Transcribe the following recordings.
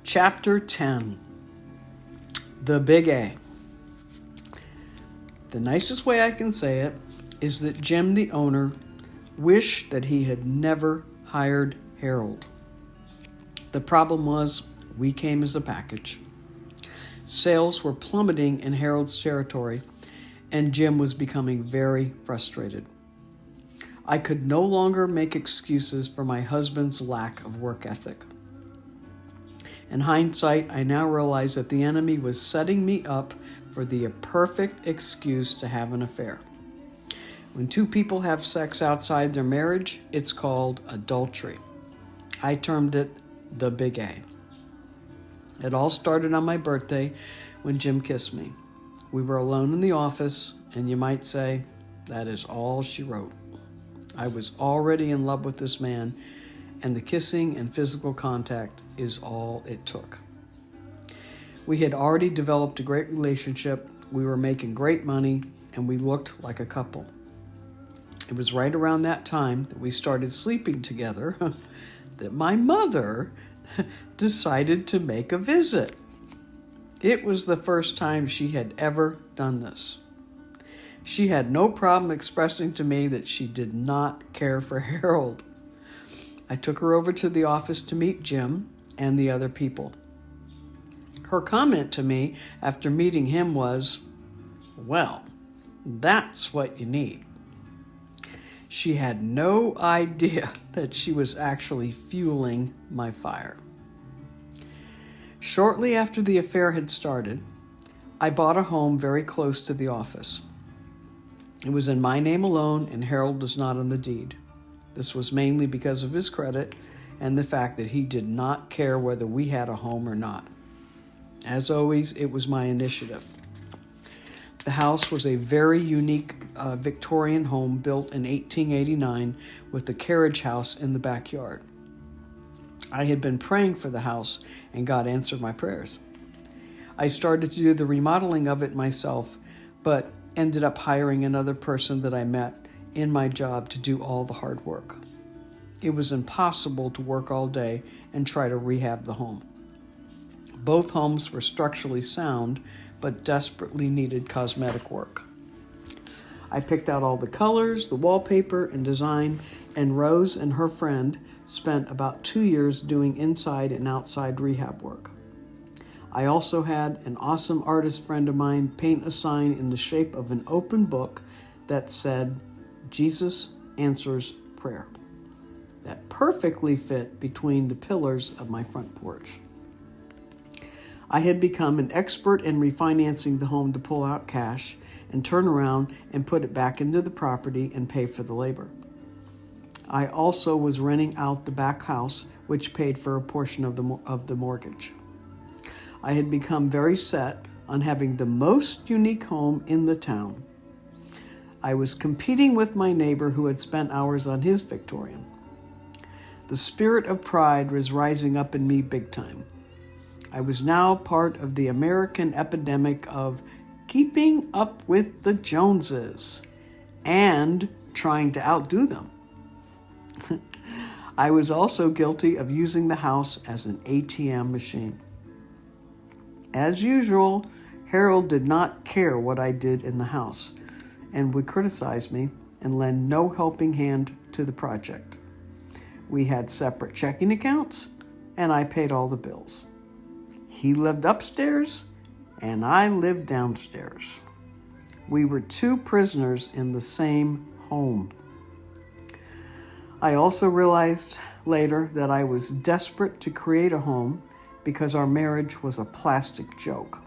Chapter 10, The Big A. The nicest way I can say it is that Jim, the owner, wished that he had never hired Harold. The problem was, we came as a package. Sales were plummeting in Harold's territory, and Jim was becoming very frustrated. I could no longer make excuses for my husband's lack of work ethic. In hindsight, I now realize that the enemy was setting me up for the perfect excuse to have an affair. When two people have sex outside their marriage, it's called adultery. I termed it the Big A. It all started on my birthday when Jim kissed me. We were alone in the office, and you might say, that is all she wrote. I was already in love with this man, and the kissing and physical contact is all it took. We had already developed a great relationship, we were making great money, and we looked like a couple. It was right around that time that we started sleeping together that my mother decided to make a visit. It was the first time she had ever done this. She had no problem expressing to me that she did not care for Harold. I took her over to the office to meet Jim and the other people. Her comment to me after meeting him was, "Well, that's what you need." She had no idea that she was actually fueling my fire. Shortly after the affair had started, I bought a home very close to the office. It was in my name alone, and Harold was not on the deed. This was mainly because of his credit and the fact that he did not care whether we had a home or not. As always, it was my initiative. The house was a very unique Victorian home built in 1889 with a carriage house in the backyard. I had been praying for the house, and God answered my prayers. I started to do the remodeling of it myself, but ended up hiring another person that I met in my job to do all the hard work. It was impossible to work all day and try to rehab the home. Both homes were structurally sound, but desperately needed cosmetic work. I picked out all the colors, the wallpaper, and design, and Rose and her friend spent about 2 years doing inside and outside rehab work. I also had an awesome artist friend of mine paint a sign in the shape of an open book that said, "Jesus answers prayer." That perfectly fit between the pillars of my front porch. I had become an expert in refinancing the home to pull out cash and turn around and put it back into the property and pay for the labor. I also was renting out the back house, which paid for a portion of the mortgage. I had become very set on having the most unique home in the town. I was competing with my neighbor who had spent hours on his Victorian. The spirit of pride was rising up in me big time. I was now part of the American epidemic of keeping up with the Joneses and trying to outdo them. I was also guilty of using the house as an ATM machine. As usual, Harold did not care what I did in the house and would criticize me and lend no helping hand to the project. We had separate checking accounts, and I paid all the bills. He lived upstairs, and I lived downstairs. We were two prisoners in the same home. I also realized later that I was desperate to create a home because our marriage was a plastic joke.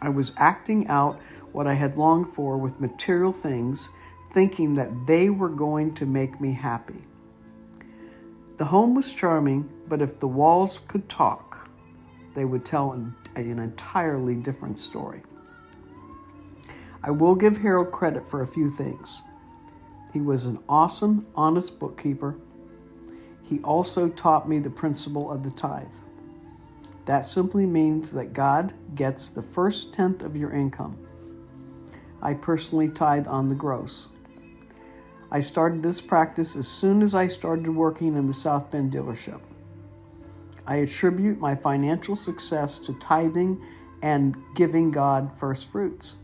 I was acting out what I had longed for with material things, thinking that they were going to make me happy. The home was charming, but if the walls could talk, they would tell an entirely different story. I will give Harold credit for a few things. He was an awesome, honest bookkeeper. He also taught me the principle of the tithe. That simply means that God gets the first tenth of your income. I personally tithe on the gross. I started this practice as soon as I started working in the South Bend dealership. I attribute my financial success to tithing and giving God first fruits.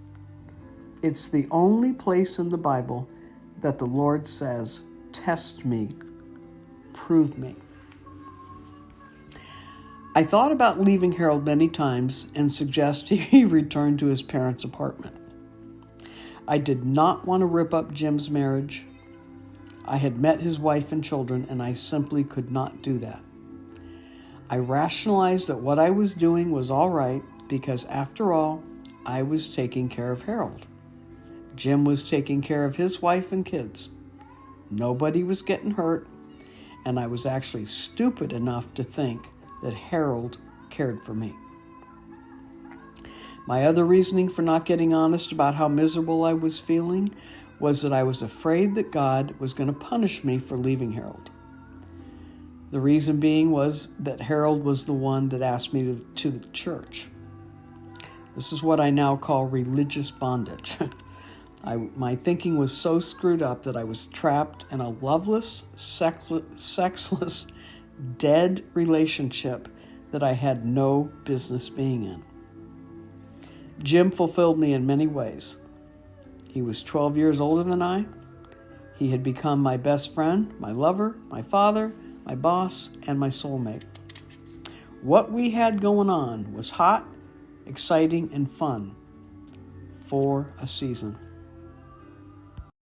It's the only place in the Bible that the Lord says, "Test me, prove me." I thought about leaving Harold many times and suggested he return to his parents' apartment. I did not want to rip up Jim's marriage. I had met his wife and children, and I simply could not do that. I rationalized that what I was doing was all right because, after all, I was taking care of Harold. Jim was taking care of his wife and kids. Nobody was getting hurt, and I was actually stupid enough to think that Harold cared for me. My other reasoning for not getting honest about how miserable I was feeling was that I was afraid that God was going to punish me for leaving Harold. The reason being was that Harold was the one that asked me to the church. This is what I now call religious bondage. My thinking was so screwed up that I was trapped in a loveless, sexless, dead relationship that I had no business being in. Jim fulfilled me in many ways. He was 12 years older than I. He had become my best friend, my lover, my father, my boss, and my soulmate. What we had going on was hot, exciting, and fun for a season.